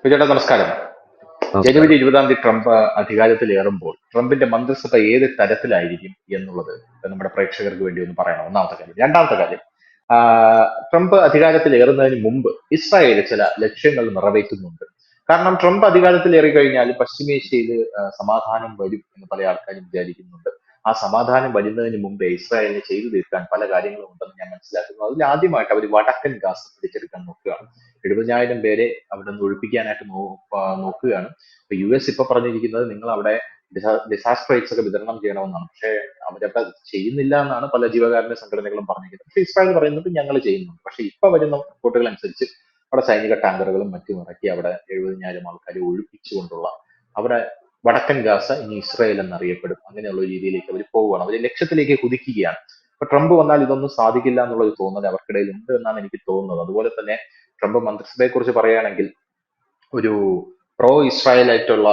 ചേട്ടാ നമസ്കാരം. ജനുവരി നമസ്കാരം. 20 ട്രംപ് അധികാരത്തിലേറുമ്പോൾ ട്രംപിന്റെ മന്ത്രിസഭ ഏത് തരത്തിലായിരിക്കും എന്നുള്ളത് നമ്മുടെ പ്രേക്ഷകർക്ക് വേണ്ടി ഒന്ന് പറയണം. ഒന്നാമത്തെ കാര്യം. രണ്ടാമത്തെ കാര്യം, ആ, ട്രംപ് അധികാരത്തിലേറുന്നതിന് മുമ്പ് ഇസ്രായേൽ ചില ലക്ഷ്യങ്ങൾ നിറവേറ്റുന്നുണ്ട്. കാരണം ട്രംപ് അധികാരത്തിലേറി കഴിഞ്ഞാൽ പശ്ചിമേഷ്യയിൽ സമാധാനം വരും എന്ന് പല ആൾക്കാരും വിചാരിക്കുന്നുണ്ട്. ആ സമാധാനം വരുന്നതിന് മുമ്പേ ഇസ്രായേലിനെ ചെയ്തു തീർക്കാൻ പല കാര്യങ്ങളും ഉണ്ടെന്ന് ഞാൻ മനസ്സിലാക്കുന്നു. അതിൽ ആദ്യമായിട്ട് അവർ വടക്കൻ ഗാസ പിടിച്ചെടുക്കാൻ നോക്കുകയാണ്. 70,000 പേരെ അവിടെ നിന്ന് ഒഴിപ്പിക്കാനായിട്ട് നോക്കുകയാണ്. ഇപ്പൊ US ഇപ്പൊ പറഞ്ഞിരിക്കുന്നത് നിങ്ങൾ അവിടെ ഡിസാസ്റ്റർ റൈറ്റ്സ് ഒക്കെ വിതരണം ചെയ്യണമെന്നാണ്. പക്ഷേ അവരൊക്കെ ചെയ്യുന്നില്ല എന്നാണ് പല ജീവകാരുണ്യ സംഘടനകളും പറഞ്ഞിരിക്കുന്നത്. പക്ഷേ ഇസ്രായേൽ പറയുന്നത് ഞങ്ങൾ ചെയ്യുന്നുണ്ട്. പക്ഷേ ഇപ്പൊ വരുന്ന റിപ്പോർട്ടുകൾ അനുസരിച്ച് അവിടെ സൈനിക ടാങ്കറുകളും മറ്റും ഇറക്കി അവിടെ 70,000 ആൾക്കാരെ ഒഴിപ്പിച്ചുകൊണ്ടുള്ള അവിടെ വടക്കൻ ഗാസ ഇനി ഇസ്രായേൽ എന്നറിയപ്പെടും. അങ്ങനെയുള്ള ഒരു രീതിയിലേക്ക് അവർ പോവുകയാണ്. അവർ ലക്ഷ്യത്തിലേക്ക് കുതിക്കുകയാണ്. ഇപ്പൊ ട്രംപ് വന്നാൽ ഇതൊന്നും സാധിക്കില്ല എന്നുള്ളൊരു തോന്നൽ അവർക്കിടയിൽ ഉണ്ട് എന്നാണ് എനിക്ക് തോന്നുന്നത്. അതുപോലെ തന്നെ ട്രംപ് മന്ത്രിസഭയെ കുറിച്ച് പറയുകയാണെങ്കിൽ ഒരു പ്രോ ഇസ്രായേൽ ആയിട്ടുള്ള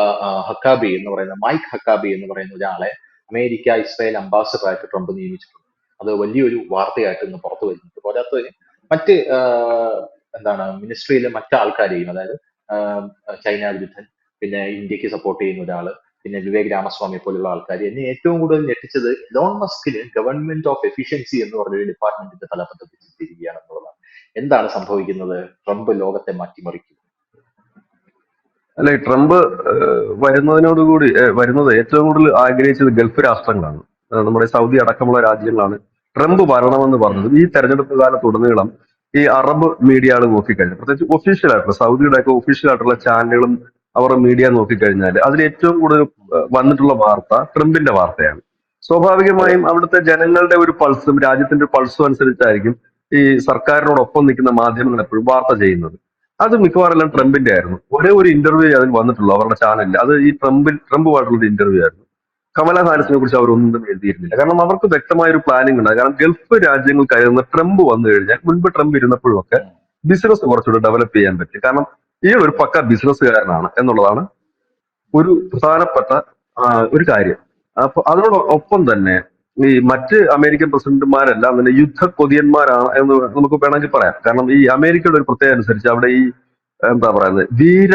ഹക്കാബി എന്ന് പറയുന്ന മൈക്ക് ഹക്കാബി എന്ന് പറയുന്ന ഒരാളെ അമേരിക്ക ഇസ്രായേൽ അംബാസഡർ ആയിട്ട് ട്രംപ് നിയമിച്ചിട്ടുണ്ട്. അത് വലിയൊരു വാർത്തയായിട്ട് ഇന്ന് പുറത്തു വരുന്നുണ്ട്. പോരാത്തതിന് മറ്റ് എന്താണ് മിനിസ്ട്രിയിലെ മറ്റ് ആൾക്കാരെയും, അതായത് ചൈന വിരുദ്ധൻ, പിന്നെ ഇന്ത്യക്ക് സപ്പോർട്ട് ചെയ്യുന്ന ഒരാള്, പിന്നെ വിവേക് രാമസ്വാമി പോലുള്ള ആൾക്കാർ എന്നെ ഏറ്റവും കൂടുതൽ ഞെട്ടിച്ചത് എലോൺ മസ്കിന് ഗവൺമെന്റ് ഓഫ് എഫിഷ്യൻസി എന്ന് പറഞ്ഞൊരു ഡിപ്പാർട്ട്മെന്റിന്റെ തലപ്പത്ത് എത്തിയിരിക്കുകയാണ് എന്നുള്ളതാണ്. എന്താണ് സംഭവിക്കുന്നത്? ട്രംപ് ലോകത്തെ മാറ്റിമറിക്കും. അല്ല, ഈ ട്രംപ് വരുന്നതിനോടുകൂടി വരുന്നത് ഏറ്റവും കൂടുതൽ ആഗ്രഹിച്ചത് ഗൾഫ് രാഷ്ട്രങ്ങളാണ്. നമ്മുടെ സൗദി അടക്കമുള്ള രാജ്യങ്ങളാണ് ട്രംപ് വരണമെന്ന് ഉം. പറഞ്ഞത്. ഈ തെരഞ്ഞെടുപ്പ് കാലത്തുടനീളം ഈ അറബ് മീഡിയകൾ നോക്കിക്കഴിഞ്ഞാൽ, പ്രത്യേകിച്ച് ഒഫീഷ്യൽ ആയിട്ടുള്ള സൗദിയുടെ ഒക്കെ ഒഫീഷ്യൽ ആയിട്ടുള്ള ചാനലുകളും അവരുടെ മീഡിയ നോക്കിക്കഴിഞ്ഞാൽ അതിൽ ഏറ്റവും കൂടുതൽ വന്നിട്ടുള്ള വാർത്ത ട്രംപിന്റെ വാർത്തയാണ്. അതെ. സ്വാഭാവികമായും അവിടുത്തെ ജനങ്ങളുടെ ഒരു പൾസും രാജ്യത്തിന്റെ ഒരു പൾസും അനുസരിച്ചായിരിക്കും ഈ സർക്കാരിനോടൊപ്പം നിൽക്കുന്ന മാധ്യമങ്ങൾ എപ്പോഴും വാർത്ത ചെയ്യുന്നത്. അത് മിക്കവാറും എല്ലാം ഉം. ട്രംപിന്റെ ആയിരുന്നു. ഒരേ ഒരു ഇന്റർവ്യൂ അതിൽ വന്നിട്ടുള്ളൂ അവരുടെ ചാനലിൽ. അത് ഈ ട്രംപുമായിട്ടുള്ള ഒരു ഇന്റർവ്യൂ ആയിരുന്നു. കമല ഉം. ഹാരിസിനെ കുറിച്ച് അവരൊന്നും എഴുതിയിരുന്നില്ല. കാരണം അവർക്ക് വ്യക്തമായ ഒരു പ്ലാനിംഗ് ഉണ്ട്. കാരണം ഗൾഫ് രാജ്യങ്ങൾ കരുതുന്ന ട്രംപ് വന്നു കഴിഞ്ഞാൽ, മുൻപ് ട്രംപ് ഇരുന്നപ്പോഴും ഒക്കെ ഉം. ബിസിനസ് കുറച്ചുകൂടെ ഡെവലപ്പ് ചെയ്യാൻ പറ്റും. കാരണം ഈ ഒരു പക്ക ബിസിനസ്സുകാരനാണ് എന്നുള്ളതാണ് ഒരു പ്രധാനപ്പെട്ട ഒരു കാര്യം. അപ്പൊ അതിനോടൊപ്പം തന്നെ ഈ മറ്റ് അമേരിക്കൻ പ്രസിഡന്റുമാരെല്ലാം തന്നെ യുദ്ധ കൊതിയന്മാരാണ് എന്ന് നമുക്ക് വേണമെങ്കിൽ പറയാം. കാരണം ഈ അമേരിക്കയുടെ ഒരു പ്രത്യേകത അനുസരിച്ച് അവിടെ ഈ എന്താ പറയുന്നത്, വീര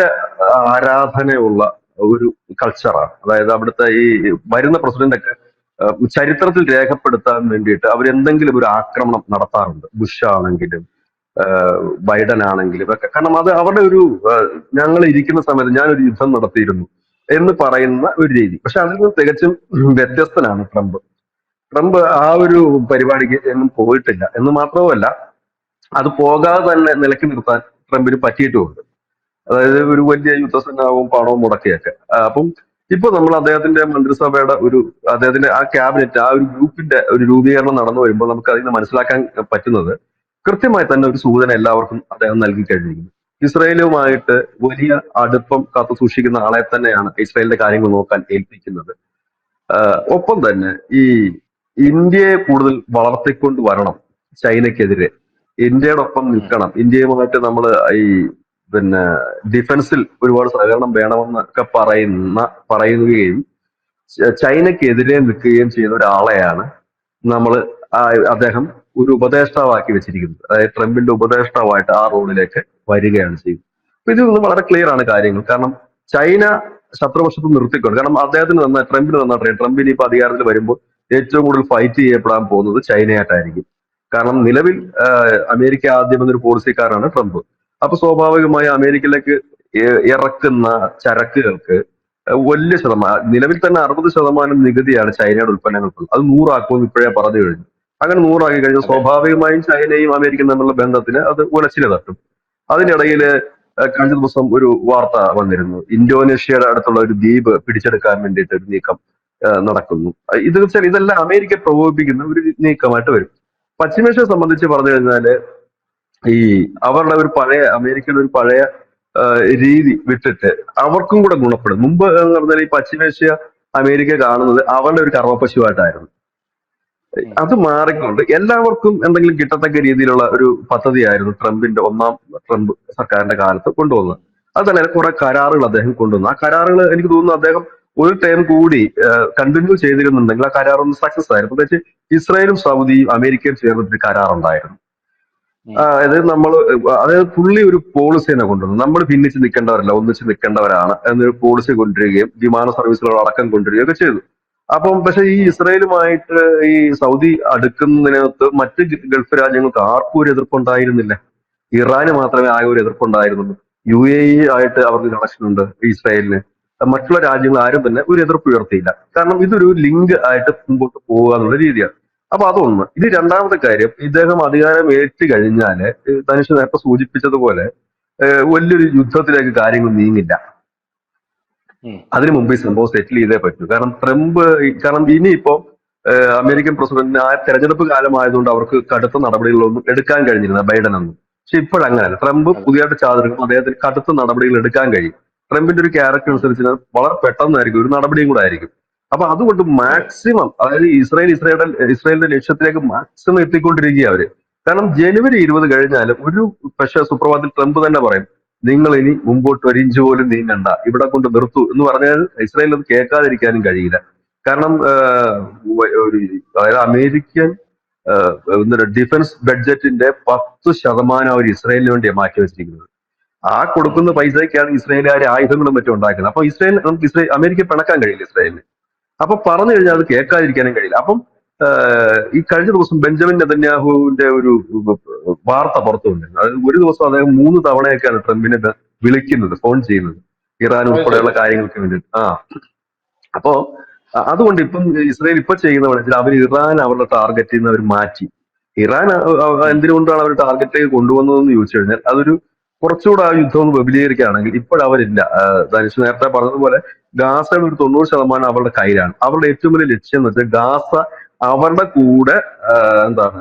ആരാധനയുള്ള ഒരു കൾച്ചറാണ്. അതായത് അവിടുത്തെ ഈ വരുന്ന പ്രസിഡന്റ് ഒക്കെ ചരിത്രത്തിൽ രേഖപ്പെടുത്താൻ വേണ്ടിയിട്ട് അവരെന്തെങ്കിലും ഒരു ആക്രമണം നടത്താറുണ്ട്. ബുഷ് ആണെങ്കിലും ബൈഡൻ ആണെങ്കിലും ഒക്കെ. കാരണം അത് അവരുടെ ഒരു ഞങ്ങൾ ഇരിക്കുന്ന സമയത്ത് ഞാനൊരു യുദ്ധം നടത്തിയിരുന്നു എന്ന് പറയുന്ന ഒരു രീതി. പക്ഷെ അതിൽ നിന്ന് തികച്ചും വ്യത്യസ്തനാണ് ട്രംപ്. ട്രംപ് ആ ഒരു പരിപാടിക്ക് എങ്ങും പോയിട്ടില്ല എന്ന് മാത്രവുമല്ല, അത് പോകാതെ തന്നെ നിലക്ക് നിർത്താൻ ട്രംപിന് പറ്റിയിട്ടുമുണ്ട്. അതായത് ഒരു വലിയ യുദ്ധസന്നാഹവും പണവും മുടക്കിയൊക്കെ. അപ്പം ഇപ്പൊ നമ്മൾ അദ്ദേഹത്തിന്റെ മന്ത്രിസഭയുടെ ഒരു അദ്ദേഹത്തിന്റെ ആ ക്യാബിനറ്റ് ആ ഒരു ഗ്രൂപ്പിന്റെ ഒരു രൂപീകരണം നടന്നു വരുമ്പോൾ നമുക്ക് അതിൽ നിന്ന് മനസ്സിലാക്കാൻ പറ്റുന്നത് കൃത്യമായി തന്നെ ഒരു സൂചന എല്ലാവർക്കും അദ്ദേഹം നൽകി കഴിഞ്ഞിരിക്കുന്നു. ഇസ്രയേലുമായിട്ട് വലിയ അടുപ്പം കാത്തു സൂക്ഷിക്കുന്ന ആളെ തന്നെയാണ് ഇസ്രയേലിന്റെ കാര്യങ്ങൾ നോക്കാൻ ഏൽപ്പിക്കുന്നത്. ഒപ്പം തന്നെ ഈ ഇന്ത്യയെ കൂടുതൽ വളർത്തിക്കൊണ്ട് വരണം ചൈനയ്ക്കെതിരെ. ഇന്ത്യയുടെ ഒപ്പം ഉം. നിൽക്കണം. ഇന്ത്യയുമായിട്ട് നമ്മൾ ഈ പിന്നെ ഡിഫൻസിൽ ഒരുപാട് സഹകരണം വേണമെന്നൊക്കെ പറയുകയും ചൈനയ്ക്കെതിരെ നിൽക്കുകയും ചെയ്യുന്ന ഒരാളെയാണ് നമ്മൾ അദ്ദേഹം ഒരു ഉപദേഷ്ടാവാക്കി വെച്ചിരിക്കുന്നത്. അതായത് ട്രംപിന്റെ ഉപദേഷ്ടാവായിട്ട് ആ റോളിലേക്ക് വരികയാണ് ചെയ്യുന്നത്. അപ്പൊ ഇതിൽ നിന്ന് വളരെ ക്ലിയർ ആണ് കാര്യങ്ങൾ. കാരണം ചൈന ശത്രുപക്ഷത്ത് നിർത്തിക്കൊണ്ട്, കാരണം അദ്ദേഹത്തിന് നന്നായി ട്രംപിന് നന്നായിട്ടറിയാം ട്രംപ് ഇനിയിപ്പോ അധികാരത്തിൽ വരുമ്പോൾ ഏറ്റവും കൂടുതൽ ഫൈറ്റ് ചെയ്യപ്പെടാൻ പോകുന്നത് ചൈനയായിട്ടായിരിക്കും. കാരണം നിലവിൽ അമേരിക്ക ആദ്യം എന്നൊരു പോളിസിക്കാരാണ് ട്രംപ്. അപ്പൊ സ്വാഭാവികമായി അമേരിക്കയിലേക്ക് ഇറക്കുന്ന ചരക്കുകൾക്ക് വലിയ ശതമാനം, നിലവിൽ തന്നെ 60% നികുതിയാണ് ചൈനയുടെ ഉൽപ്പന്നങ്ങൾക്കുള്ളത്. അത് 100 ഇപ്പോഴേ പറഞ്ഞു കഴിഞ്ഞു. അങ്ങനെ 100 കഴിഞ്ഞാൽ അതെ. സ്വാഭാവികമായും ചൈനയും അമേരിക്കയും തമ്മിലുള്ള ബന്ധത്തിന് അത് ഉലച്ചിൽ തട്ടും. അതിനിടയിൽ കഴിഞ്ഞ ദിവസം ഒരു വാർത്ത വന്നിരുന്നു, ഇന്തോനേഷ്യയുടെ അടുത്തുള്ള ഒരു ദ്വീപ് പിടിച്ചെടുക്കാൻ വേണ്ടിയിട്ട് ഒരു നീക്കം നടക്കുന്നു. ഇത് വെച്ചാൽ ഇതെല്ലാം അമേരിക്ക പ്രകോപിപ്പിക്കുന്ന ഒരു നീക്കമായിട്ട് വരും. പശ്ചിമേഷ്യയെ സംബന്ധിച്ച് പറഞ്ഞു കഴിഞ്ഞാല് ഈ അവരുടെ ഒരു പഴയ അമേരിക്കയുടെ ഒരു പഴയ രീതി വിട്ടിട്ട് അവർക്കും കൂടെ ഗുണപ്പെടും. മുമ്പ് എന്ന് പറഞ്ഞാൽ ഈ പശ്ചിമേഷ്യ അമേരിക്ക കാണുന്നത് അവരുടെ ഒരു കർമ്മപശുവായിട്ടായിരുന്നു. ഉം. അത് മാറിക്കൊണ്ട് എല്ലാവർക്കും എന്തെങ്കിലും കിട്ടത്തക്ക രീതിയിലുള്ള ഒരു പദ്ധതിയായിരുന്നു ട്രംപിന്റെ ട്രംപ് സർക്കാരിന്റെ കാലത്ത് കൊണ്ടുവന്നത്. അത് തന്നെ കുറെ കരാറുകൾ അദ്ദേഹം കൊണ്ടുവന്നു. ആ കരാറുകൾ എനിക്ക് തോന്നുന്നു അദ്ദേഹം ഒരു ടൈം കൂടി കണ്ടിന്യൂ ചെയ്തിരുന്നുണ്ടെങ്കിൽ ആ കരാർ ഒന്ന് സക്സസ് ആയിരുന്നു. പ്രത്യേകിച്ച് ഇസ്രായേലും സൗദിയും അമേരിക്കയും ചേർന്നിട്ടൊരു കരാറുണ്ടായിരുന്നു. ഉം. അതായത് അതായത് പുള്ളി ഒരു പോളിസി തന്നെ കൊണ്ടുവന്നു. നമ്മൾ ഭിന്നിച്ച് നിൽക്കേണ്ടവരല്ല, ഒന്നിച്ച് നിൽക്കേണ്ടവരാണ് എന്നൊരു പോളിസി കൊണ്ടുവരികയും വിമാന സർവീസുകൾ അടക്കം കൊണ്ടുവരികയും ഒക്കെ ചെയ്തു. അപ്പം പക്ഷെ ഈ ഉം. ഇസ്രായേലുമായിട്ട് ഈ സൗദി അടുക്കുന്നതിനകത്ത് മറ്റ് ഗൾഫ് രാജ്യങ്ങൾക്ക് ആർക്കും ഒരു എതിർപ്പുണ്ടായിരുന്നില്ല. ഇറാന് മാത്രമേ ആകെ ഒരു എതിർപ്പുണ്ടായിരുന്നുള്ളൂ. UAE ആയിട്ട് അവർക്ക് കണക്ഷൻ ഉണ്ട് ഇസ്രായേലിന്. മറ്റുള്ള രാജ്യങ്ങൾ ആരും തന്നെ ഒരു എതിർപ്പ് ഉയർത്തിയില്ല. കാരണം ഇതൊരു ലിങ്ക് ആയിട്ട് മുമ്പോട്ട് പോകുക എന്നുള്ള രീതിയാണ്. അപ്പൊ അതൊന്ന്. ഇത് രണ്ടാമത്തെ കാര്യം, ഇദ്ദേഹം അധികാരം ഏറ്റു കഴിഞ്ഞാല് തനിഷ് നേരത്തെ സൂചിപ്പിച്ചതുപോലെ വലിയൊരു യുദ്ധത്തിലേക്ക് കാര്യങ്ങൾ നീങ്ങില്ല. ഉം. അതിനു മുമ്പ് ഈ സംഭവം സെറ്റിൽ ചെയ്തേ പറ്റൂ. കാരണം കാരണം ഇനിയിപ്പോ അമേരിക്കൻ പ്രസിഡന്റിന് ആ തെരഞ്ഞെടുപ്പ് കാലമായതുകൊണ്ട് അവർക്ക് കടുത്ത നടപടികളൊന്നും എടുക്കാൻ കഴിഞ്ഞിരുന്ന ബൈഡനൊന്നും. പക്ഷെ ഇപ്പോഴങ്ങനെയല്ല. ട്രംപ് അതെ. പുതിയതായിട്ട് ചാതെടുക്കും, അദ്ദേഹത്തിന് കടുത്ത നടപടികൾ എടുക്കാൻ കഴിയും. ട്രംപിന്റെ ഒരു ക്യാരക്ടർ ഉം. അനുസരിച്ച് വളരെ പെട്ടെന്നായിരിക്കും, ഒരു നടപടിയും കൂടെ ആയിരിക്കും. അപ്പൊ അതുകൊണ്ട് അതെ. മാക്സിമം, അതായത് ഇസ്രായേലിന്റെ ലക്ഷ്യത്തിലേക്ക് മാക്സിമം എത്തിക്കൊണ്ടിരിക്കുക അവര്. കാരണം ജനുവരി 20 കഴിഞ്ഞാൽ പക്ഷേ സുപ്രഭാതത്തിൽ ട്രംപ് തന്നെ പറയും, നിങ്ങൾ ഇനി മുമ്പോട്ട് ഒരു ഇഞ്ച് പോലും നീങ്ങണ്ട, ഇവിടെ കൊണ്ട് നിർത്തൂ എന്ന് പറഞ്ഞാൽ ഇസ്രായേൽ അത് കേൾക്കാതിരിക്കാനും കഴിയില്ല. കാരണം അതായത് അമേരിക്കൻ ഡിഫൻസ് ബഡ്ജറ്റിന്റെ 10% അവർ ഇസ്രായേലിന് വേണ്ടിയാണ് മാറ്റി വെച്ചിരിക്കുന്നത്. ആ ഉം. കൊടുക്കുന്ന ഉം. പൈസയ്ക്കാണ് ഇസ്രായേലുകാർ ആയുധങ്ങളും മറ്റും ഉണ്ടാക്കുന്നത്. അപ്പൊ അമേരിക്ക പിണക്കാൻ കഴിയില്ല ഇസ്രായേലിന്. അപ്പൊ പറഞ്ഞു കഴിഞ്ഞാൽ അത് അതെ. കേൾക്കാതിരിക്കാനും കഴിയില്ല. അപ്പം ഈ കഴിഞ്ഞ ദിവസം ബെഞ്ചമിൻ നെതന്യാഹുവിന്റെ ഒരു വാർത്ത പുറത്തു വന്നിരുന്നു. അതായത് ഒരു ദിവസം അദ്ദേഹം 3 തവണയൊക്കെയാണ് ട്രംപിനെ വിളിക്കുന്നത്, ഫോൺ ചെയ്യുന്നത്, ഇറാൻ അത് ശരി. ഉൾപ്പെടെയുള്ള കാര്യങ്ങൾക്ക് വേണ്ടിയിട്ട്. അപ്പോ അതുകൊണ്ട് ഇപ്പം ഇസ്രായേൽ ഇപ്പൊ ചെയ്യുന്ന വെച്ചാൽ അവർ ഇറാൻ അവരുടെ ടാർഗറ്റിൽ നിന്ന് അവർ മാറ്റി. ഇറാൻ ഉം. എന്തിനുകൊണ്ടാണ് അവർ ടാർഗറ്റിലേക്ക് കൊണ്ടുവന്നതെന്ന് ചോദിച്ചു കഴിഞ്ഞാൽ അതൊരു കുറച്ചുകൂടെ ആ യുദ്ധം ഒന്ന് വിപുലീകരിക്കുകയാണെങ്കിൽ ഇപ്പോഴവരില്ല. ധനുഷ് നേരത്തെ പറഞ്ഞതുപോലെ ഗാസയുടെ ഒരു 90% അവരുടെ കയ്യിലാണ്. അവരുടെ ഏറ്റവും വലിയ ലക്ഷ്യം എന്ന് വെച്ചാൽ ഗാസ അവരുടെ കൂടെ എന്താണ്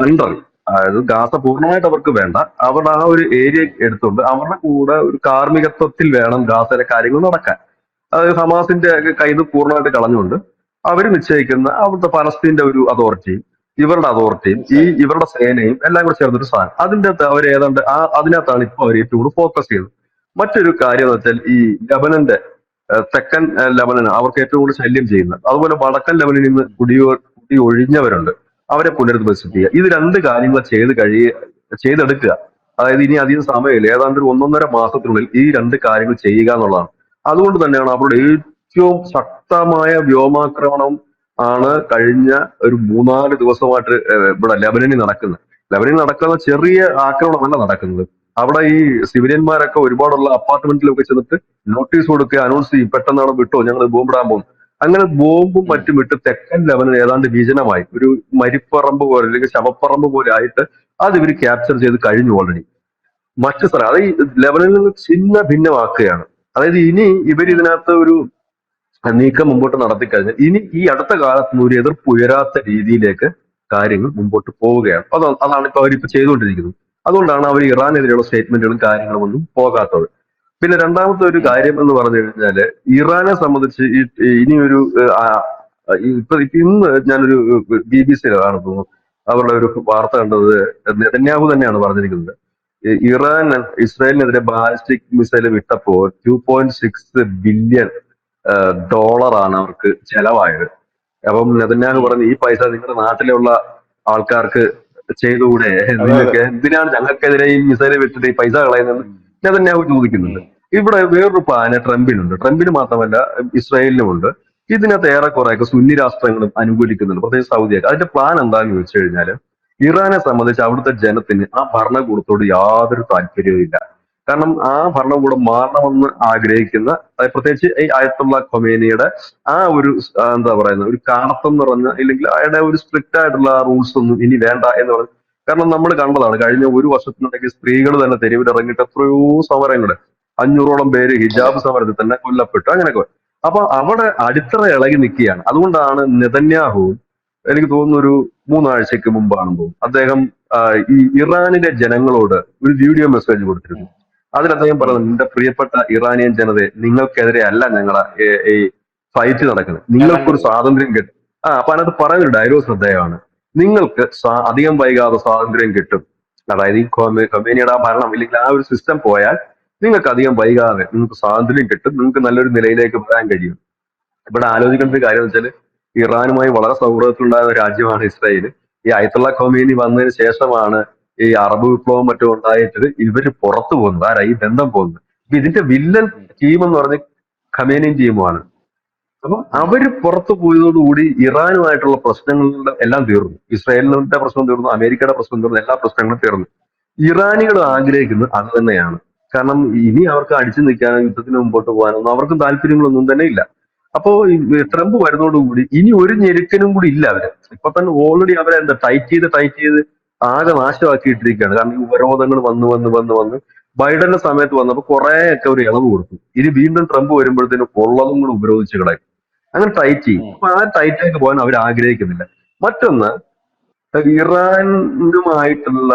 അണ്ടറിൽ, അതായത് ഗാസ പൂർണ്ണമായിട്ട് അവർക്ക് വേണ്ട, അവരുടെ ആ ഒരു ഏരിയ ഉം. എടുത്തുകൊണ്ട് അവരുടെ കൂടെ ഒരു കാർമ്മികത്വത്തിൽ വേണം ഗാസയിലെ കാര്യങ്ങൾ നടക്കാൻ. അതായത് ഹമാസിന്റെ ഉം. ഒക്കെ കയ്യിൽ നിന്ന് പൂർണ്ണമായിട്ട് കളഞ്ഞുകൊണ്ട് അവർ നിശ്ചയിക്കുന്ന അവിടുത്തെ പലസ്തീന്റെ ഒരു അതോറിറ്റിയും ഇവരുടെ അതോറിറ്റിയും മനസ്സിലായി. ഇവരുടെ സേനയും എല്ലാം കൂടെ ചേർന്നൊരു സാധനം. അതിന്റെ അകത്ത് അവർ ഏതാണ്ട് അതിനകത്താണ് ഇപ്പൊ അവർ ഏറ്റവും കൂടുതൽ ഫോക്കസ് ചെയ്യുന്നത്. മറ്റൊരു കാര്യം എന്ന് വെച്ചാൽ ഈ ലെബനന്റെ തെക്കൻ ലെബനൻ അവർക്ക് ഏറ്റവും കൂടുതൽ ശല്യം ചെയ്യുന്നത്, അതുപോലെ വടക്കൻ ലെബനിൽ നിന്ന് ഉം. കുടി ഒഴിഞ്ഞവരുണ്ട്, അവരെ പുനരധിവസിപ്പിക്കുക. ഉം. ഇത് രണ്ട് കാര്യങ്ങൾ ചെയ്തെടുക്കുക. അതായത് ഇനി അധികം സമയമില്ല, ഏതാണ്ട് ഒരു 1.5 മാസത്തിനുള്ളിൽ ഈ രണ്ട് കാര്യങ്ങൾ ചെയ്യുക എന്നുള്ളതാണ്. അതുകൊണ്ട് തന്നെയാണ് അവരുടെ ഏറ്റവും ശക്തമായ വ്യോമാക്രമണം ആണ് കഴിഞ്ഞ ഒരു 3-4 ദിവസമായിട്ട് ഇവിടെ ലെബനനിൽ നടക്കുന്നത്. ലെബനനിൽ നടക്കുന്ന ചെറിയ ആക്രമണമല്ല നടക്കുന്നത്. അവിടെ ഈ സിവിലിയന്മാരൊക്കെ ഒരുപാടുള്ള അപ്പാർട്ട്മെന്റിലൊക്കെ ചെന്നിട്ട് നോട്ടീസ് കൊടുക്കുക, അനൗൺസ് ചെയ്യും, പെട്ടെന്ന് അവിടെ വിട്ടോ, ഞങ്ങൾ ബോംബിടാൻ പോകും. അങ്ങനെ ബോംബും ഉം. മറ്റും വിട്ട് തെക്കൻ ലെബനൻ ഏതാണ്ട് വിജനമായി, ഒരു മരിപ്പറമ്പ് പോലെ അല്ലെങ്കിൽ ശവപ്പറമ്പ് പോലെ ആയിട്ട് അത് ഇവർ ക്യാപ്ചർ ചെയ്ത് കഴിഞ്ഞു ഓൾറെഡി. മറ്റു സ്ഥലം അത് ഈ ലെബനിൽ നിന്ന് ഛിന്ന ഭിന്നമാക്കുകയാണ്. അതായത് ഇനി ഇവർ ഉം. ഇതിനകത്ത് ഒരു നീക്കം മുമ്പോട്ട് നടത്തിക്കഴിഞ്ഞാൽ ഇനി ഈ അടുത്ത കാലത്തൊന്നും ഒരു എതിർപ്പ് ഉയരാത്ത രീതിയിലേക്ക് കാര്യങ്ങൾ മുമ്പോട്ട് പോവുകയാണ്. അതാണ് ഇപ്പൊ അവരിപ്പോ ചെയ്തുകൊണ്ടിരിക്കുന്നത്. അതുകൊണ്ടാണ് അവർ ഇറാനെതിരെയുള്ള സ്റ്റേറ്റ്മെന്റുകളും കാര്യങ്ങളും ഒന്നും പോകാത്തത്. പിന്നെ രണ്ടാമത്തെ ഒരു ഉം. കാര്യം എന്ന് പറഞ്ഞു കഴിഞ്ഞാല് ഇറാനെ സംബന്ധിച്ച് ഇനിയൊരു ഇപ്പൊ ഇന്ന് ഞാനൊരു BBC കാണുന്നു, അവരുടെ ഒരു വാർത്ത കണ്ടത്. നെതന്യാഹു തന്നെയാണ് പറഞ്ഞിരിക്കുന്നത്, ഇറാൻ ഇസ്രായേലിനെതിരെ ബാലിസ്റ്റിക് മിസൈൽ വിട്ടപ്പോൾ $2.6 ബില്യൺ ഡോളറാണ് അവർക്ക് ചെലവായത്. അപ്പം നെതന്യാഹു ഉം. പറഞ്ഞു, ഈ പൈസ നിങ്ങളുടെ നാട്ടിലുള്ള ആൾക്കാർക്ക് ചെയ്തുകൂടെ, അതെ. അതെ. നിങ്ങൾക്ക് എന്തിനാണ് ഞങ്ങൾക്കെതിരെ ഈ മിസൈൽ വിട്ടിട്ട് ഈ പൈസ കളയുന്നത് ഉം. നെതന്യാഹു ചോദിക്കുന്നുണ്ട്. ഉം. ഇവിടെ വേറൊരു പ്ലാന് ട്രംപിനുണ്ട്. ട്രംപിന് മാത്രമല്ല ഇസ്രായേലിനുമുണ്ട്. ഇതിനകത്ത് ഏറെക്കുറെയൊക്കെ സുന്നി രാഷ്ട്രങ്ങളും അനുകൂലിക്കുന്നുണ്ട്, പ്രത്യേകിച്ച് സൗദിയൊക്കെ. അതിന്റെ പ്ലാൻ എന്താണെന്ന് ചോദിച്ചു കഴിഞ്ഞാൽ ഇറാനെ സംബന്ധിച്ച് അവിടുത്തെ ജനത്തിന് ആ ഭരണകൂടത്തോട് യാതൊരു താല്പര്യവും ഇല്ല. കാരണം ആ ഭരണകൂടം മാറണമെന്ന് ആഗ്രഹിക്കുന്ന, പ്രത്യേകിച്ച് ഈ ആയത്തുള്ള ഖൊമേനിയുടെ ആ ഒരു എന്താ പറയുന്നത്, ഒരു കാടത്തം നിറഞ്ഞ, ഇല്ലെങ്കിൽ അയാളുടെ ഒരു സ്ട്രിക്റ്റ് ആയിട്ടുള്ള റൂൾസ് ഒന്നും ഇനി വേണ്ട എന്ന് പറഞ്ഞു. കാരണം നമ്മൾ കണ്ടതാണ് കഴിഞ്ഞ ഒരു വർഷത്തിനിടയ്ക്ക് സ്ത്രീകൾ തന്നെ തെരുവിൽ ഇറങ്ങിയിട്ട് എത്രയോ സമരങ്ങൾ, 500ഓളം പേര് അതെ. ഹിജാബ് സമരത്തിൽ തന്നെ കൊല്ലപ്പെട്ടു, അങ്ങനെയൊക്കെ. അപ്പൊ അവിടെ അടിത്തറ ഇളകി നിൽക്കുകയാണ്. അതുകൊണ്ടാണ് നെതന്യാഹുവും, എനിക്ക് തോന്നുന്നു ഒരു 3 ആഴ്ചക്ക് മുമ്പാണെന്ന് തോന്നുന്നു, അദ്ദേഹം ഈ ഇറാനിലെ ജനങ്ങളോട് ഒരു വീഡിയോ മെസ്സേജ് കൊടുത്തിരുന്നു. ഉം. അതിൽ അദ്ദേഹം ഉം. പറയുന്നത്, എന്റെ പ്രിയപ്പെട്ട ഇറാനിയൻ ജനതയെ, നിങ്ങൾക്കെതിരെ അല്ല ഞങ്ങളെ ഈ ഫൈറ്റ് നടക്കുന്നത്, ഞാൻ നിങ്ങൾക്കൊരു കണ്ടിരുന്നു. സ്വാതന്ത്ര്യം കിട്ടും. അപ്പൊ അതിനകത്ത് പറയുന്നൊരു ഡയലോഗ് ശ്രദ്ധേയമാണ്, നിങ്ങൾക്ക് അധികം വൈകാതെ സ്വാതന്ത്ര്യം കിട്ടും. അതായത് ഈ ഖൊമേനിയുടെ ആ ഭരണം ഇല്ലെങ്കിൽ ആ ഒരു സിസ്റ്റം പോയാൽ നിങ്ങൾക്ക് അധികം വൈകാതെ നിങ്ങൾക്ക് സ്വാതന്ത്ര്യം കിട്ടും, നിങ്ങൾക്ക് നല്ലൊരു നിലയിലേക്ക് വരാൻ കഴിയും. ഇവിടെ ആലോചിക്കേണ്ട ഉം. ഒരു കാര്യം എന്ന് വെച്ചാൽ ഇറാനുമായി വളരെ സൗഹൃദത്തിലുണ്ടായ രാജ്യമാണ് ഇസ്രായേൽ. ഈ അയത്തുള്ള ഖൊമേനി വന്നതിന് ശേഷമാണ് ഈ അറബ് വിപ്ലവം മറ്റും ഉണ്ടായിട്ട് ഇവര് പുറത്തു പോകുന്നത് ആരാ ഈ ബന്ധം പോകുന്നത്. അപ്പൊ ഇതിന്റെ വില്ലൻ ഉം, ടീം എന്ന് പറഞ്ഞ ഖമേനിയും ടീമുമാണ്. അപ്പൊ ഉം, അവര് പുറത്തു പോയതോടുകൂടി ഇറാനുമായിട്ടുള്ള പ്രശ്നങ്ങളുടെ എല്ലാം തീർന്നു. ഇസ്രായേലിന്റെ പ്രശ്നം തീർന്നു, അമേരിക്കയുടെ പ്രശ്നം തീർന്നു, എല്ലാ പ്രശ്നങ്ങളും തീർന്നു. ഇറാനികൾ ഉം, ആഗ്രഹിക്കുന്നത് അത് തന്നെയാണ്. കാരണം ഇനി അവർക്ക് അടിച്ചു നിൽക്കാനോ യുദ്ധത്തിന് മുമ്പോട്ട് പോകാനോ ഒന്നും അവർക്കും താല്പര്യങ്ങളൊന്നും തന്നെ ഇല്ല. അപ്പോ ഈ ഉം, ട്രംപ് വരുന്നതോടുകൂടി ഇനി ഒരു ഞെരുക്കനും കൂടി ഇല്ല അവര്. ഇപ്പൊ തന്നെ ഓൾറെഡി അവരെ എന്താ ടൈറ്റ് ചെയ്ത് ആകെ ഉം, നാശമാക്കിയിട്ടിരിക്കുകയാണ്. കാരണം ഈ ഉപരോധങ്ങൾ വന്ന് ബൈഡന്റെ സമയത്ത് വന്നപ്പോൾ കുറെയൊക്കെ ഒരു ഇളവ് കൊടുത്തു. ഇനി വീണ്ടും ട്രംപ് വരുമ്പോഴത്തേനും ഉള്ളതും കൂടെ ഉപരോധിച്ച് കളയും. അങ്ങനെ ടൈറ്റ് ചെയ്യും. ഉം, അപ്പൊ ആ ടൈറ്റിലേക്ക് പോകാൻ അവർ ആഗ്രഹിക്കുന്നില്ല. മറ്റൊന്ന്, ഇറാനുമായിട്ടുള്ള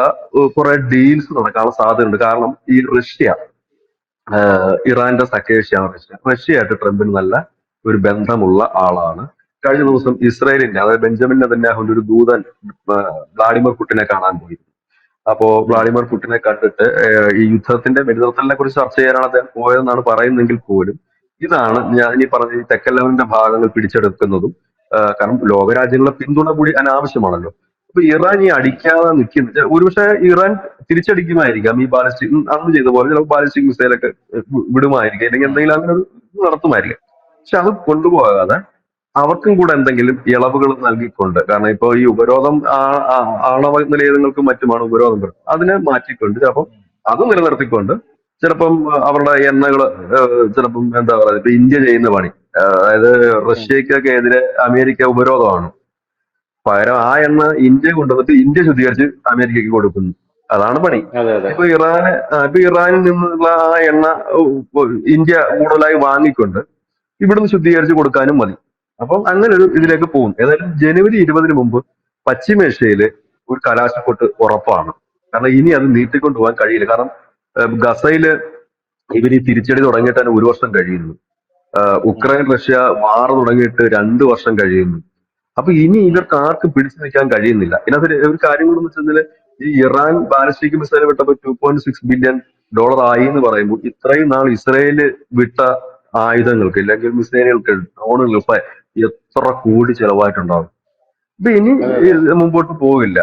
കുറെ ഡീൽസ് നടക്കാനുള്ള സാധ്യതയുണ്ട്. കാരണം ഈ റഷ്യ, ഇറാന്റെ സഖ്യകക്ഷിയാണ് റഷ്യ. റഷ്യയായിട്ട് ട്രംപിന് നല്ല ഒരു ബന്ധമുള്ള ആളാണ്. കഴിഞ്ഞ ദിവസം ഇസ്രായേലിന്റെ, അതായത് ബെഞ്ചമിൻ നെതന്യാഹുവിന്റെ ഒരു ദൂതൻ ആ, വ്ളാഡിമിർ പുടിനെ കാണാൻ പോയി. അപ്പോ ഉം, വ്ളാഡിമിർ പുടിനെ കണ്ടിട്ട് ഈ യുദ്ധത്തിന്റെ വെടിനിർത്തലിനെ കുറിച്ച് ചർച്ച ചെയ്യാനാണ് അദ്ദേഹം പോയതെന്നാണ് പറയുന്നെങ്കിൽ പോലും ഇതാണ് ഞാൻ ഈ പറഞ്ഞ ഈ തെക്കൻ ലെവലിന്റെ ഭാഗങ്ങൾ പിടിച്ചെടുക്കുന്നതും കാരണം ലോകരാജ്യങ്ങളുടെ പിന്തുണ കൂടി അനാവശ്യമാണല്ലോ. അപ്പൊ ഇറാൻ ഈ അടിക്കാതെ നിൽക്കുന്നില്ല. ഒരുപക്ഷെ ഇറാൻ തിരിച്ചടിക്കുമായിരിക്കാം ഈ ബാലിസ്റ്റിക് അന്ന് ചെയ്ത പോലെ ചിലപ്പോൾ ബാലിസ്റ്റിക് മിസൈലൊക്കെ വിടുമായിരിക്കും, അല്ലെങ്കിൽ ഉം, എന്തെങ്കിലും അങ്ങനെ ഒരു ഇത് നടത്തുമായിരിക്കും. പക്ഷെ അത് കൊണ്ടുപോകാതെ അവർക്കും കൂടെ എന്തെങ്കിലും ഇളവുകൾ നൽകിക്കൊണ്ട്, കാരണം ഇപ്പൊ ഈ ഉപരോധം ആണവ നിലയങ്ങൾക്കും മറ്റുമാണ് ഉപരോധം വരുന്നത്, അതിനെ മാറ്റിക്കൊണ്ട് ചിലപ്പം ഉം, അത് നിലനിർത്തിക്കൊണ്ട് ചിലപ്പം അവരുടെ എണ്ണകൾ ചിലപ്പം എന്താ പറയുക, ഇപ്പൊ ഇന്ത്യ ചെയ്യുന്ന പണി, അതായത് ഉം. റഷ്യക്കൊക്കെ എതിരെ അമേരിക്ക ഉപരോധമാണ്. പകരം ആ എണ്ണ ഇന്ത്യ കൊണ്ടുവന്നിട്ട് ഇന്ത്യ ശുദ്ധീകരിച്ച് അമേരിക്കക്ക് കൊടുക്കുന്നു. അതാണ് പണി. അതെ, അതെ. ഇപ്പൊ ഇറാനിൽ നിന്നുള്ള ആ എണ്ണ ഇന്ത്യ കൂടുതലായി വാങ്ങിക്കൊണ്ട് ഇവിടുന്ന് ശുദ്ധീകരിച്ച് കൊടുക്കാനും മതി. അപ്പം അങ്ങനെ ഒരു ഉം, ഇതിലേക്ക് പോകും. ഏതായാലും ജനുവരി 20-ന് മുമ്പ് പശ്ചിമേഷ്യയില് ഒരു കലാശക്കൊട്ട് ഉറപ്പാണ്. കാരണം ഇനി അത് നീട്ടിക്കൊണ്ട് പോകാൻ കഴിയില്ല. കാരണം ഗസയില് ഇവർ ഈ തിരിച്ചടി തുടങ്ങിയിട്ട് തന്നെ 1 വർഷം കഴിയുന്നു. ഉം, ഉക്രൈൻ റഷ്യ വാർ തുടങ്ങിയിട്ട് 2 വർഷം കഴിയുന്നു. അപ്പൊ ഇനി ഉം, ഇവർക്ക് ആർക്കും പിടിച്ചു നിൽക്കാൻ കഴിയുന്നില്ല. ഇതിനകത്ത് ഒരു കാര്യം കൂടെ എന്ന് വെച്ചാൽ ഈ ഇറാൻ ബാലിസ്റ്റിക് മിസൈൽ വിട്ടപ്പോൾ $2.6 ബില്യൺ ആയി എന്ന് പറയുമ്പോൾ ഇത്രയും നാൾ ഇസ്രയേല് വിട്ട ആയുധങ്ങൾക്ക്, അല്ലെങ്കിൽ മിസൈലുകൾക്ക്, ഡ്രോണുകൾക്ക് എത്ര കോടി ചെലവായിട്ടുണ്ടാവും. ഇപ്പൊ ഇനി അതെ, ഈ അതെ. മുമ്പോട്ട് പോവില്ല.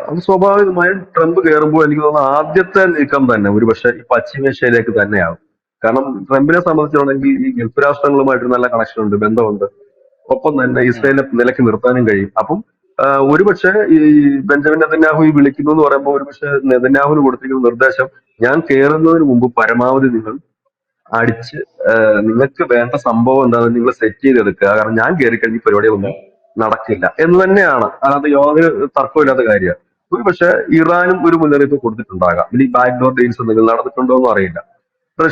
അപ്പൊ സ്വാഭാവികമായും ട്രംപ് കയറുമ്പോൾ എനിക്ക് തോന്നുന്നു ആദ്യത്തെ നീക്കം തന്നെ ഒരുപക്ഷെ ഈ പശ്ചിമേഷ്യയിലേക്ക് തന്നെയാവും. കാരണം ട്രംപിനെ സംബന്ധിച്ചാണെങ്കിൽ ഈ ഗൾഫ് രാഷ്ട്രങ്ങളുമായിട്ട് നല്ല കണക്ഷൻ ഉണ്ട്, ബന്ധമുണ്ട്. ഒപ്പം തന്നെ ഉം, ഇസ്രയേലിനെ നിലയ്ക്ക് നിർത്താനും കഴിയും. അപ്പം ഒരുപക്ഷെ ഈ ബെഞ്ചമിൻ നെതന്യാഹു ഈ വിളിക്കുന്നു എന്ന് പറയുമ്പോൾ ഒരുപക്ഷെ നെതന്യാഹുവിന് കൊടുത്തിരിക്കുന്ന നിർദ്ദേശം, ഞാൻ കയറുന്നതിന് മുമ്പ് പരമാവധി നിങ്ങൾ അടിച്ച് നിങ്ങൾക്ക് വേണ്ട സംഭവം എന്താണെന്ന് നിങ്ങൾ സെറ്റ് ചെയ്തെടുക്കുക. കാരണം ഞാൻ കയറി കഴിഞ്ഞ ഈ അതെ. പരിപാടികളൊന്നും നടക്കില്ല എന്ന് തന്നെയാണ്. അത് യാതൊരു തർക്കമില്ലാത്ത കാര്യമാണ്. ഒരു പക്ഷെ ഇറാനും ഒരു മുന്നറിയിപ്പ് കൊടുത്തിട്ടുണ്ടാകാം. ഇനി ബാക്ക് ഡോർ ഡീൽസ് എന്തെങ്കിലും നടന്നിട്ടുണ്ടോ എന്ന് അറിയില്ല. ഉം,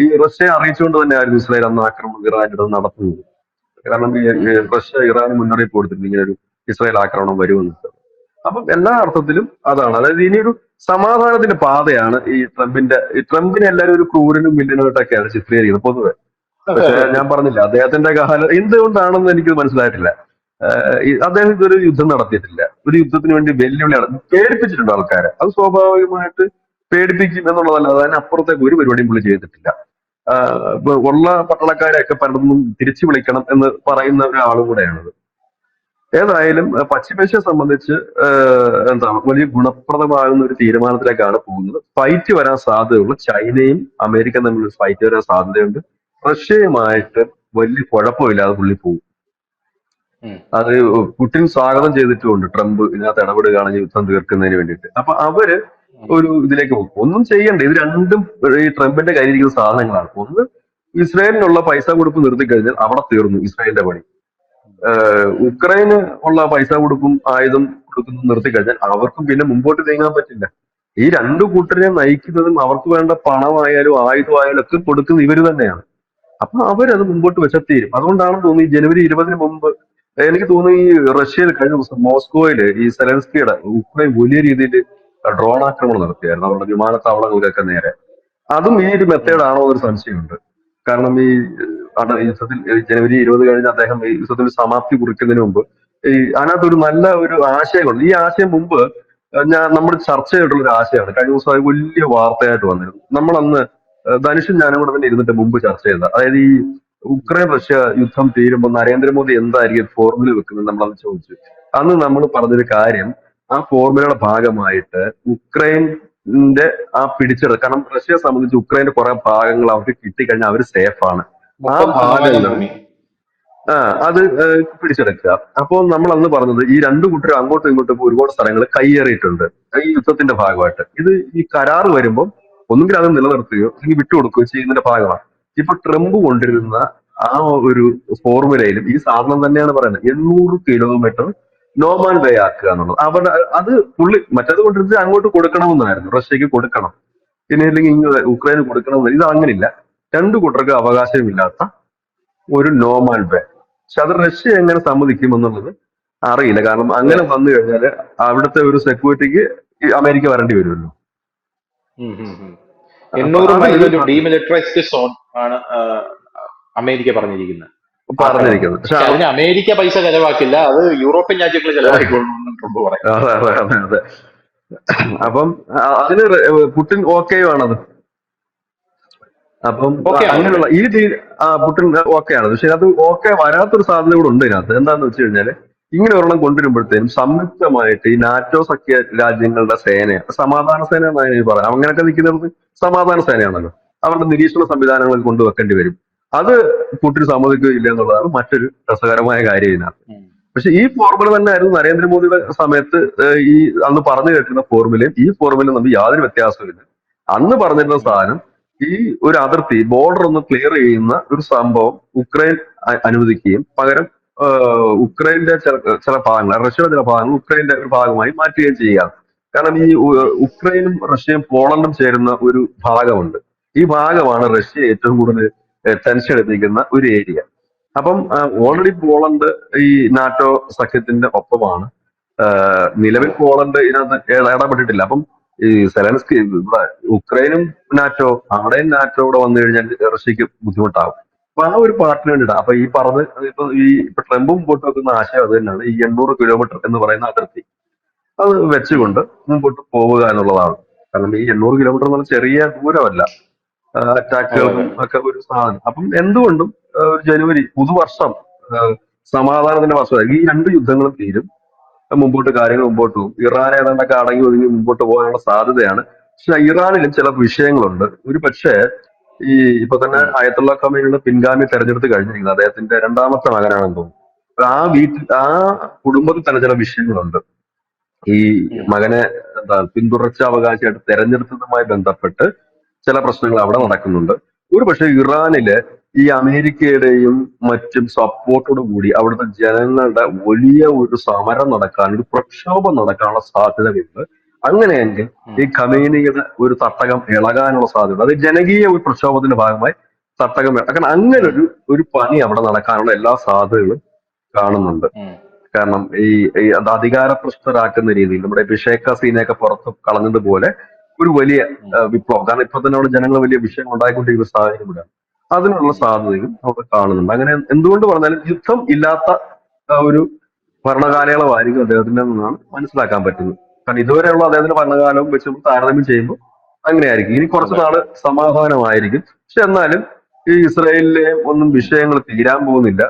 ഈ റഷ്യയെ അറിയിച്ചുകൊണ്ട് തന്നെയായിരുന്നു ഇസ്രായേൽ അന്ന് ആക്രമണം ഇറാനിൽ നടത്തുന്നത്. കാരണം ഉം, ഈ ഉം, റഷ്യ ഇറാന് മുന്നറിയിപ്പ് കൊടുത്തിട്ടുണ്ട് ഇങ്ങനെ ഒരു ഇസ്രായേൽ ആക്രമണം വരുമെന്ന്. അപ്പം എല്ലാ അർത്ഥത്തിലും അതാണ്. അതായത് ഇനിയൊരു സമാധാനത്തിന്റെ പാതയാണ് ഈ ട്രംപിനെ എല്ലാവരും ഒരു ക്രൂരനും വില്ലനുമായിട്ടൊക്കെയാണ് ചിത്രീകരിക്കുന്നത് പൊതുവെ. അതെ, പക്ഷെ അതെ. ഞാൻ പറഞ്ഞില്ല, അദ്ദേഹത്തിന്റെ കാലം എന്തുകൊണ്ടാണെന്ന് എനിക്ക് മനസ്സിലായിട്ടില്ല. അദ്ദേഹം ഇതൊരു യുദ്ധം നടത്തിയിട്ടില്ല. ഒരു യുദ്ധത്തിന് വേണ്ടി വെല്ലുവിളിയാണ് പേടിപ്പിച്ചിട്ടുണ്ട് ആൾക്കാരെ. അത് സ്വാഭാവികമായിട്ട് പേടിപ്പിക്കും എന്നുള്ളതല്ല, അതിനപ്പുറത്തേക്ക് ഒരു പരിപാടിയും പുള്ളി ചെയ്തിട്ടില്ല. ഇപ്പൊ ഉള്ള പട്ടാളക്കാരെയൊക്കെ പലർന്നും തിരിച്ചു വിളിക്കണം എന്ന് പറയുന്ന ഒരാളും കൂടെയാണത്. ഏതായാലും പശ്ചിമേഷ്യയെ സംബന്ധിച്ച് എന്താണ് വലിയ ഗുണപ്രദമാകുന്ന ഒരു തീരുമാനത്തിലേക്കാണ് പോകുന്നത്. ഫൈറ്റ് വരാൻ സാധ്യതയുള്ളൂ. ചൈനയും അമേരിക്കയും തമ്മിൽ ഒരു ഫൈറ്റ് വരാൻ സാധ്യതയുണ്ട്. ഉം, റഷ്യയുമായിട്ട് വലിയ കുഴപ്പമില്ലാതെ പുള്ളി പോകും. ഉം, അത് പുടിൻ സ്വാഗതം ചെയ്തിട്ടുമുണ്ട്, ട്രംപ് ഇതിനകത്ത് ഇടപെടുകയാണെങ്കിൽ യുദ്ധം തീർക്കുന്നതിന് വേണ്ടിയിട്ട്. അപ്പൊ അവര് ഉം, ഒരു ഇതിലേക്ക് പോകും. ഒന്നും ചെയ്യണ്ട, ഇത് രണ്ടും ഈ ട്രംപിന്റെ കയ്യിലിരിക്കുന്ന സാധനങ്ങളാണ്. ഒന്ന്, ഇസ്രായേലിനുള്ള പൈസ കൊടുപ്പ് നിർത്തിക്കഴിഞ്ഞാൽ അവിടെ തീർന്നു ഇസ്രായേലിന്റെ പണി. ഉം. ഉക്രൈന് ഉള്ള പൈസ കൊടുക്കും ആയുധം കൊടുക്കുന്നത് നിർത്തിക്കഴിഞ്ഞാൽ അവർക്കും പിന്നെ മുമ്പോട്ട് നീങ്ങാൻ പറ്റില്ല. ഈ രണ്ടു കൂട്ടരെ നയിക്കുന്നതും അവർക്ക് വേണ്ട പണമായാലും ആയുധമായാലും ഒക്കെ കൊടുക്കുന്നത് ഇവര് തന്നെയാണ്. അപ്പൊ അവരത് മുമ്പോട്ട് വെച്ചെത്തിരും. അതുകൊണ്ടാണെന്ന് തോന്നുന്നു ഈ ജനുവരി 20-ന് മുമ്പ് എനിക്ക് തോന്നുന്നു ഈ റഷ്യയിൽ കഴിഞ്ഞ ദിവസം മോസ്കോയില് ഈ സെലൻസ്കിയുടെ ഉക്രൈൻ വലിയ രീതിയിൽ ഡ്രോൺ ആക്രമണം നടത്തിയായിരുന്നു അവരുടെ വിമാനത്താവളങ്ങൾക്കൊക്കെ നേരെ. അതും ഈ ഒരു ഉം. മെത്തേഡ് ആണോ എന്നൊരു സംശയമുണ്ട്. കാരണം ഈ യുദ്ധത്തിൽ ജനുവരി 20 കഴിഞ്ഞ് അദ്ദേഹം ഈ യുദ്ധത്തിൽ സമാപ്തി കുറിക്കുന്നതിന് മുമ്പ് അതിനകത്ത് ഒരു നല്ല ഒരു ആശയമുണ്ട്. ഈ ആശയം മുമ്പ് നമ്മൾ ചർച്ച ചെയ്തിട്ടുള്ള ഒരു ആശയമാണ്. കഴിഞ്ഞ ദിവസം അത് വലിയ വാർത്തയായിട്ട് വന്നിരുന്നു. നമ്മളന്ന് ധനുഷും ഞാനും കൂടെ തന്നെ ഇരുന്നിട്ട് മുമ്പ് ചർച്ച ചെയ്ത, അതായത് ഈ ഉക്രൈൻ റഷ്യ യുദ്ധം തീരുമ്പോൾ നരേന്ദ്രമോദി എന്തായിരിക്കും ഫോർമുല വെക്കുന്നത് നമ്മളന്ന് ചോദിച്ചു. അന്ന് നമ്മൾ പറഞ്ഞൊരു കാര്യം, ആ ഫോർമുലയുടെ ഭാഗമായിട്ട് ഉക്രൈന്റെ ആ പിടിച്ചെടുക്കുക. കാരണം റഷ്യയെ സംബന്ധിച്ച് ഉക്രൈന്റെ കുറെ ഭാഗങ്ങൾ അവർക്ക് കിട്ടിക്കഴിഞ്ഞാൽ അവർ സേഫ് ആണ്. ആ 30% ഭാഗങ്ങൾ ഭൂമി. ആ അത് പിടിച്ചെടുക്കുക. അപ്പോൾ നമ്മൾ അന്ന് പറഞ്ഞത് ഈ രണ്ടു കൂട്ടരും അങ്ങോട്ടും ഇങ്ങോട്ടും ഇപ്പൊ ഒരുപാട് സ്ഥലങ്ങൾ കൈയേറിയിട്ടുണ്ട് ഈ യുദ്ധത്തിന്റെ ഭാഗമായിട്ട്. ഇത് ഈ കരാറ് വരുമ്പോൾ ഒന്നുകിൽ അത് നിലനിർത്തുകയോ അല്ലെങ്കിൽ വിട്ടുകൊടുക്കുകയോ ചെയ്യുന്നതിന്റെ ഭാഗമാണ്. ഇപ്പൊ ട്രംപ് കൊണ്ടിരുന്ന ആ ഒരു ഫോർമുലയിലും ഈ സാധനം തന്നെയാണ് പറയുന്നത്. 800 കിലോമീറ്റർ നോമാൻ വേ ആക്കുക എന്നുള്ളത്. അവിടെ അത് പുള്ളി മറ്റേത് കൊണ്ടിരുന്നത് അങ്ങോട്ട് കൊടുക്കണമെന്നായിരുന്നു, റഷ്യക്ക് കൊടുക്കണം, പിന്നെ ഇല്ലെങ്കിൽ ഇങ്ങ് ഉക്രൈന് കൊടുക്കണമെന്ന്. ഇത് അങ്ങനില്ല, രണ്ടു കൂട്ടർക്ക് അവകാശമില്ലാത്ത ഒരു നോമാൻ വേ. പക്ഷെ അത് റഷ്യ എങ്ങനെ സമ്മതിക്കും എന്നുള്ളത് അറിയില്ല. കാരണം അതെ. അങ്ങനെ വന്നു കഴിഞ്ഞാൽ അവിടുത്തെ ഒരു സെക്യൂരിറ്റിക്ക് അമേരിക്ക വരേണ്ടി വരുമല്ലോ. ഉം ഉം ഉം. അപ്പൊ 800 മൈൽ അതിലൊരു ഒരു ഡീമിലിറ്ററൈസ്ഡ് സോൺ ആണ് അമേരിക്ക പറഞ്ഞിരിക്കുന്നത് ആക്കണമെന്ന്. പറഞ്ഞിരിക്കുന്നത്. പക്ഷെ പക്ഷെ അതിന് അമേരിക്ക പൈസ ചെലവാക്കില്ല, അത് യൂറോപ്യൻ രാജ്യങ്ങൾ ചെലവാക്കിക്കൊള്ളും എന്ന് ട്രംപ് പറയും. അതെ അതെ അതെ അതെ. അപ്പം അതിന് പുടിൻ ഓക്കെയുമാണത്. അപ്പം ഓക്കെ ആണോ പുള്ളി? അങ്ങനെയുള്ള ഈ പുട്ടിൻ ഓക്കെയാണ്. പക്ഷെ അത് ഓക്കെ വരാത്തൊരു സാധ്യത കൂടെ ഉണ്ട് ഇതിനകത്ത്. എന്താന്ന് വെച്ച് കഴിഞ്ഞാല് ഇങ്ങനെ ഒരെണ്ണം കൊണ്ടുവരുമ്പോഴത്തേനും സംയുക്തമായിട്ട് ഈ നാറ്റോ സഖ്യ രാജ്യങ്ങളുടെ സേന, സമാധാന സേന എന്നാണ് ഈ പറയാം, അങ്ങനെയൊക്കെ നിൽക്കുന്നത് സമാധാന സേനയാണല്ലോ, അവരുടെ നിരീക്ഷണ സംവിധാനങ്ങളിൽ കൊണ്ടുവെക്കേണ്ടി വരും. അത് പുട്ടിൻ സമ്മതിക്കുകയില്ല എന്നുള്ളതാണ് മറ്റൊരു രസകരമായ കാര്യം ഇതിനകത്ത്. ഉം. പക്ഷെ ഈ ഫോർമുല തന്നെയായിരുന്നു നരേന്ദ്രമോദിയുടെ സമയത്ത് ഈ അന്ന് പറഞ്ഞു കേട്ടിരുന്ന ഫോർമുലയും ഈ ഫോർമുലയും തമ്മിൽ യാതൊരു വ്യത്യാസവുമില്ല. അന്ന് പറഞ്ഞിരുന്ന ഉം. സാധനം ഈ ഒരു അതിർത്തി ബോർഡർ ഒന്ന് ക്ലിയർ ചെയ്യുന്ന ഒരു സംഭവം ഉക്രൈൻ അനുവദിക്കുകയും പകരം ഉക്രൈന്റെ ചില ഭാഗങ്ങൾ, റഷ്യയുടെ ചില ഭാഗങ്ങൾ ഉക്രൈന്റെ ഒരു ഭാഗമായി മാറ്റുകയും ചെയ്യുകയാണ്. കാരണം ഈ ഉം. ഉക്രൈനും റഷ്യയും പോളണ്ടും ചേരുന്ന ഒരു ഭാഗമുണ്ട്. ഈ ഭാഗമാണ് റഷ്യ ഏറ്റവും കൂടുതൽ ടെൻഷൻ എടുപ്പിക്കുന്ന ഒരു ഏരിയ. അപ്പം ഉം. ഓൾറെഡി പോളണ്ട് ഈ നാറ്റോ സഖ്യത്തിന്റെ ഒപ്പമാണ്. നിലവിൽ അതെ. പോളണ്ട് ഇതിനകത്ത് ഇടപെട്ടിട്ടില്ല. അപ്പം ഈ സെലൻസ്കി ഇവിടെ ഉക്രൈനും നാറ്റോ, അവിടെയും നാറ്റോ ഇവിടെ വന്നു കഴിഞ്ഞാൽ റഷ്യക്ക് ബുദ്ധിമുട്ടാകും. അപ്പൊ ആ ഒരു പാർട്ടിന് വേണ്ടിയിട്ടാണ്. അപ്പൊ ഈ പറഞ്ഞ് ഇപ്പൊ ട്രംപും മുമ്പോട്ട് വെക്കുന്ന ആശയം അത് തന്നെയാണ്. ഈ 800 കിലോമീറ്റർ എന്ന് പറയുന്ന അതിർത്തി അത് ഉം. വെച്ചുകൊണ്ട് മുമ്പോട്ട് പോവുക എന്നുള്ളതാണ്. കാരണം ഈ 800 കിലോമീറ്റർ എന്ന് പറഞ്ഞാൽ ചെറിയ ദൂരമല്ല. അതെ അറ്റാക്കുകൾക്കും അതെ. ഒക്കെ ഒരു സാധനം. അപ്പം എന്തുകൊണ്ടും ഒരു ജനുവരി പുതുവർഷം ആ, സമാധാനത്തിന്റെ വർഷമായി. ഈ രണ്ട് യുദ്ധങ്ങളും തീരും, മുമ്പോട്ട് കാര്യങ്ങൾ മുമ്പോട്ട് പോകും. ഇറാൻ ഏതാണ്ടൊക്കെ അടങ്ങി ഒതുങ്ങി മുമ്പോട്ട് പോകാനുള്ള സാധ്യതയാണ്. പക്ഷെ ഇറാനിലും ചില വിഷയങ്ങളുണ്ട്. ഒരു പക്ഷേ ഈ ഇപ്പൊ തന്നെ ഉം. അയത്തുള്ള ഖമേനിയുടെ പിൻഗാമി തെരഞ്ഞെടുത്ത് കഴിഞ്ഞിരിക്കുന്നത് അദ്ദേഹത്തിന്റെ രണ്ടാമത്തെ മകനാണെന്ന് തോന്നുന്നു. അപ്പൊ ആ വീട്ടിൽ ആ കുടുംബത്തിൽ തന്നെ ചില വിഷയങ്ങളുണ്ട്. ഈ ഉം. മകനെ എന്താ പിന്തുടർച്ച അവകാശിയായിട്ട് തെരഞ്ഞെടുത്തതുമായി ബന്ധപ്പെട്ട് ചില പ്രശ്നങ്ങൾ അവിടെ ഉം. നടക്കുന്നുണ്ട്. ഒരു പക്ഷേ ഇറാനില് ഈ അമേരിക്കയുടെയും മറ്റും സപ്പോർട്ടോട് കൂടി അവിടുത്തെ ജനങ്ങളുടെ വലിയ ഒരു സമരം നടക്കാൻ, ഒരു പ്രക്ഷോഭം നടക്കാനുള്ള സാധ്യതയുണ്ട്. അങ്ങനെയെങ്കിൽ ഉം. ഈ ഖമേനിയുടെ ഒരു തട്ടകം ഇളകാനുള്ള സാധ്യത, അത് ജനകീയ ഒരു പ്രക്ഷോഭത്തിന്റെ ഭാഗമായി തട്ടകം കാരണം അങ്ങനെ ഉം. ഒരു പണി അവിടെ നടക്കാനുള്ള എല്ലാ സാധ്യതകളും കാണുന്നുണ്ട്. ഉം. കാരണം ഈ അത് അധികാരപ്രസ്ഥരാക്കുന്ന രീതിയിൽ നമ്മുടെ ഇപ്പൊ ഷേഖ് ഹസീനയൊക്കെ പുറത്ത് കളഞ്ഞതുപോലെ ഒരു വലിയ ഉം. വിപ്ലവം. കാരണം ഇപ്പൊ തന്നെ അവിടെ ജനങ്ങൾ വലിയ വിഷയം ഉണ്ടായിക്കൊണ്ടിരിക്കുന്ന സാഹചര്യം കൂടെയാണ്. അതിനുള്ള ഉം. സാധ്യതയും അവിടെ കാണുന്നുണ്ട്. അങ്ങനെ എന്തുകൊണ്ട് പറഞ്ഞാലും യുദ്ധം ഇല്ലാത്ത ഒരു ഭരണകാലയളവായിരിക്കും അദ്ദേഹത്തിന്റെ എന്നാണ് മനസ്സിലാക്കാൻ പറ്റുന്നത്. കാരണം ഇതുവരെയുള്ള അദ്ദേഹത്തിന്റെ ഭരണകാലവും വെച്ച് നമ്മൾ താരതമ്യം ചെയ്യുമ്പോൾ അങ്ങനെയായിരിക്കും. ഇനി കുറച്ചു അതെ. നാള് സമാധാനമായിരിക്കും. പക്ഷെ എന്നാലും ഈ ഇസ്രായേലിലെ ഒന്നും ഉം. വിഷയങ്ങൾ തീരാൻ പോകുന്നില്ല.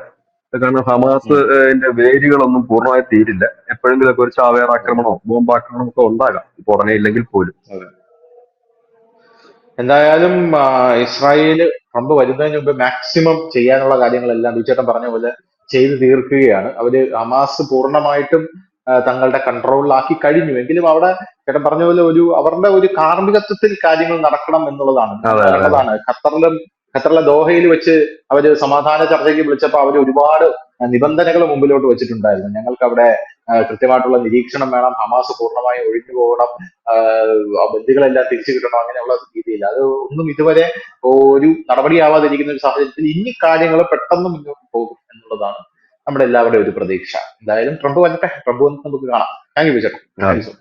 കാരണം ഉം. ഹമാസിന്റെ വേരുകളൊന്നും പൂർണ്ണമായി തീരില്ല. എപ്പോഴെങ്കിലൊക്കെ ഒരു അതെ ചാവേറാക്രമണമോ ബോംബാക്രമണമോ ഒക്കെ ഉണ്ടാകാം, ഇപ്പൊ ഉടനെ ഇല്ലെങ്കിൽ പോലും. അതെ. എന്തായാലും ഇസ്രായേല് ട്രംപ് വരുന്നതിന് മുമ്പ് മാക്സിമം ചെയ്യാനുള്ള കാര്യങ്ങളെല്ലാം ബിജേട്ടൻ പറഞ്ഞ പോലെ ചെയ്തു തീർക്കുകയാണ്. അവര് ഹമാസ് പൂർണ്ണമായിട്ടും തങ്ങളുടെ കൺട്രോളിലാക്കി കഴിഞ്ഞു. എങ്കിലും അവിടെ ചേട്ടൻ പറഞ്ഞ പോലെ അവരുടെ ഒരു കാർമ്മികത്വത്തിൽ കാര്യങ്ങൾ നടക്കണം എന്നുള്ളതാണ്. നമ്മൾ അതെ അതെ അതെ. കണ്ടതാണ് ഖത്തറിലെ ദോഹയിൽ വെച്ച് അവര് സമാധാന ചർച്ചയ്ക്ക് വിളിച്ചപ്പോൾ അവർ ഒരുപാട് നിബന്ധനകൾ മുമ്പിലോട്ട് വെച്ചിട്ടുണ്ടായിരുന്നു. ഞങ്ങൾക്ക് അവിടെ കൃത്യമായിട്ടുള്ള നിരീക്ഷണം വേണം, ഹമാസ് പൂർണ്ണമായും ഒഴിഞ്ഞു പോകണം, ബന്ദികളെല്ലാം തിരിച്ചു കിട്ടണം, അങ്ങനെയുള്ള രീതിയിൽ അത് ഒന്നും ഇതുവരെ ഒരു നടപടിയാവാതിരിക്കുന്ന ഒരു സാഹചര്യത്തിൽ ഇനി കാര്യങ്ങൾ പെട്ടെന്ന് മുന്നോട്ട് പോകും എന്നുള്ളതാണ് നമ്മുടെ എല്ലാവരുടെയും ഒരു പ്രതീക്ഷ. എന്തായാലും ട്രംപ് വരട്ടെ, ട്രംപ് വന്നിട്ട് നമുക്ക് കാണാം. താങ്ക് യു ചേട്ടാ, താങ്ക് യു അതെ. So much.